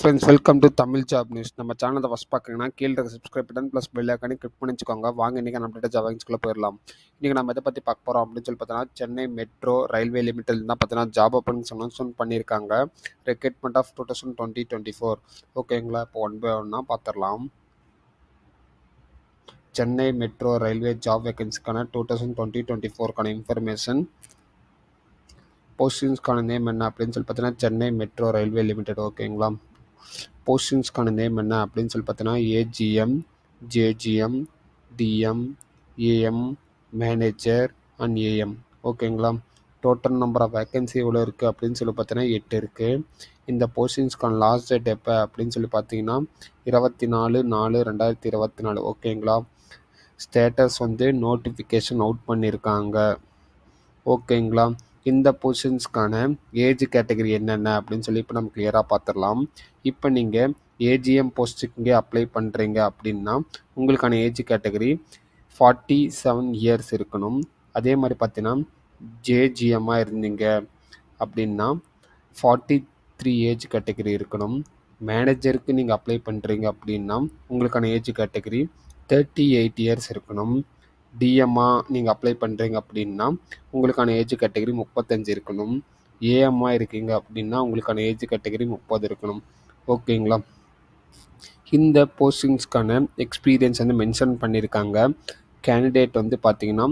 Friends welcome to Tamil job news. நம்ம சேனலை first பார்க்குறீங்கன்னா கீழே இருக்க சப்ஸ்கிரைப் பட்டன் ப்ளஸ் பெல் ஐக்கானே கிளிக் பண்ணி வச்சுக்கோங்க. வாங்க இன்றைக்கி நம்ம டேட்டா ஜாப்ஸ்குள்ளே போயிடலாம். இன்றைக்கி நம்ம எதை பற்றி பார்க்க போகிறோம் அப்படின்னு சொல்லி பார்த்தோன்னா, சென்னை மெட்ரோ ரயில்வே லிமிடெட் தான் பார்த்தீங்கன்னா ஜாப் ஓப்பனிங்ஸ் அனௌன்ஸ்மெண்ட் பண்ணியிருக்காங்க. Recruitment of 2024. ஓகேங்களா, இப்போ ஒன் பை ஒன்னாக பார்த்துடலாம். சென்னை மெட்ரோ ரயில்வே ஜாப் வேகன்சிக்கான 2024 இன்ஃபர்மேஷன். போஸ்டிங்ஸ்க்கான நேம் என்ன அப்படின்னு சொல்லி பார்த்தீங்கன்னா, சென்னை மெட்ரோ ரயில்வே லிமிடெட். ஓகேங்களா, போஸ்டிங்ஸ்க்கான நேம் என்ன அப்படின்னு சொல்லி பார்த்தீங்கன்னா, AGM, JGM, DM, AM, manager and AM. ஓகேங்களா, டோட்டல் நம்பர் ஆஃப் வேக்கன்சி எவ்வளோ இருக்குது அப்படின்னு சொல்லி பார்த்தீங்கன்னா 8 இருக்குது. இந்த போஸ்டிங்ஸ்க்கான லாஸ்ட் டேட் எப்போ அப்படின்னு சொல்லி பார்த்தீங்கன்னா 24/4/2024. ஓகேங்களா, ஸ்டேட்டஸ் நோட்டிஃபிகேஷன் அவுட் பண்ணியிருக்காங்க. ஓகேங்களா, இந்த பொசிஷன்ஸ்க்கான ஏஜ் கேட்டகரி என்னென்ன அப்படின்னு சொல்லி இப்போ நம்ம கிளியராக பார்த்துடலாம். இப்போ நீங்கள் ஏஜிஎம் போஸ்ட்டுக்கு அப்ளை பண்ணுறீங்க அப்படின்னா உங்களுக்கான ஏஜ் கேட்டகரி 47 இயர்ஸ் இருக்கணும். அதே மாதிரி பார்த்தீங்கன்னா ஜேஜிஎம்மாக இருந்தீங்க அப்படின்னா 43 ஏஜ் கேட்டகரி இருக்கணும். மேனேஜருக்கு நீங்கள் அப்ளை பண்ணுறீங்க அப்படின்னா உங்களுக்கான ஏஜ் கேட்டகரி 38 இயர்ஸ் இருக்கணும். டிஎம்ஆ நீங்கள் அப்ளை பண்ணுறீங்க அப்படின்னா உங்களுக்கான ஏஜ் கேட்டகரி 35 இருக்கணும். ஏஎம்ஆ இருக்கீங்க அப்படின்னா உங்களுக்கான ஏஜ் கேட்டகரி 30 இருக்கணும். ஓகேங்களா, இந்த போஸ்டிங்ஸ்க்கான எக்ஸ்பீரியன்ஸ் மென்ஷன் பண்ணியிருக்காங்க. கேண்டிடேட் பார்த்தீங்கன்னா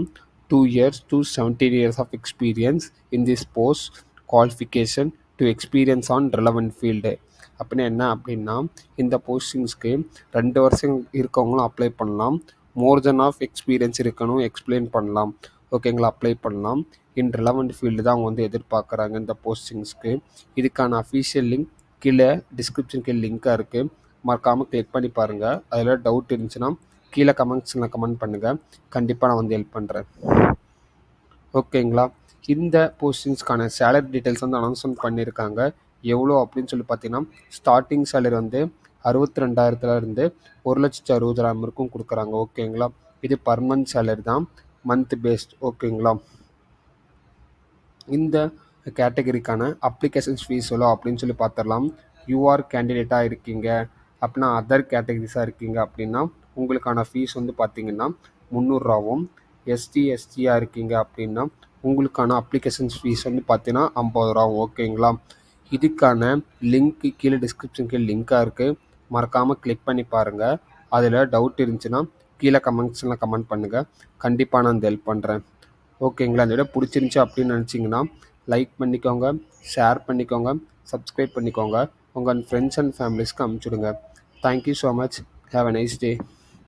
2 years to 17 years of experience in this post, qualification to experience on relevant field. அப்படின்னா என்ன அப்படின்னா, இந்த போஸ்டிங்ஸ்க்கு 2 வருஷம் இருக்கவங்களும் அப்ளை பண்ணலாம். மோர் தென் ஆஃப் எக்ஸ்பீரியன்ஸ் இருக்கணும், எக்ஸ்பிளைன் பண்ணலாம். ஓகேங்களா, அப்ளை பண்ணலாம். இன் ரெலவெண்ட் ஃபீல்டு தான் அவங்க எதிர்பார்க்குறாங்க இந்த போஸ்டிங்ஸ்க்கு. இதுக்கான அஃபீஷியல் லிங்க் கீழே டிஸ்கிரிப்ஷன் கீழே லிங்காக இருக்குது. மறக்காமல் கிளிக் பண்ணி பாருங்கள். அதில் டவுட் இருந்துச்சுன்னா கீழே கமெண்ட்ஸில் கமெண்ட் பண்ணுங்கள். கண்டிப்பாக நான் ஹெல்ப் பண்ணுறேன். ஓகேங்களா, இந்த போஸ்டிங்ஸ்க்கான சேலரி டீட்டெயில்ஸ் அனௌன்ஸ்மெண்ட் பண்ணியிருக்காங்க. எவ்வளோ அப்படின்னு சொல்லி பார்த்தீங்கன்னா, ஸ்டார்டிங் சேலரி 62,000 1,60,000 வரைக்கும் கொடுக்குறாங்க. ஓகேங்களா, இது பர்மனன்ட் சேலரி தான், மந்த் பேஸ்ட். ஓகேங்களா, இந்த கேட்டகரிக்கான அப்ளிகேஷன்ஸ் ஃபீஸ் எவ்வளோ அப்படின்னு சொல்லி பார்த்துடலாம். யூஆர் கேண்டிடேட்டாக இருக்கீங்க அப்படின்னா, அதர் கேட்டகரிஸாக இருக்கீங்க அப்படின்னா உங்களுக்கான ஃபீஸ் பார்த்தீங்கன்னா 300 ரூபாவும், எஸ்டியாக இருக்கீங்க அப்படின்னா உங்களுக்கான அப்ளிகேஷன்ஸ் ஃபீஸ் பார்த்தீங்கன்னா 50 ரூபாவும். ஓகேங்களா, இதுக்கான லிங்க் கீழே டிஸ்கிரிப்ஷன் கீழே லிங்காக இருக்குது. மறக்காமல் கிளிக் பண்ணி பாருங்கள். அதில் டவுட் இருந்துச்சுன்னா கீழே கமெண்ட்ஸில் கமெண்ட் பண்ணுங்கள். கண்டிப்பாக நான் ஹெல்ப் பண்ணுறேன். ஓகேங்களா, இந்த வீடியோ பிடிச்சிருந்துச்சி அப்படின்னு நினச்சிங்கன்னா லைக் பண்ணிக்கோங்க, ஷேர் பண்ணிக்கோங்க, சப்ஸ்கிரைப் பண்ணிக்கோங்க. உங்கள் ஃப்ரெண்ட்ஸ் அண்ட் ஃபேமிலிஸ்க்கு அனுப்பிச்சுடுங்க. Thank you so much. Have a nice day.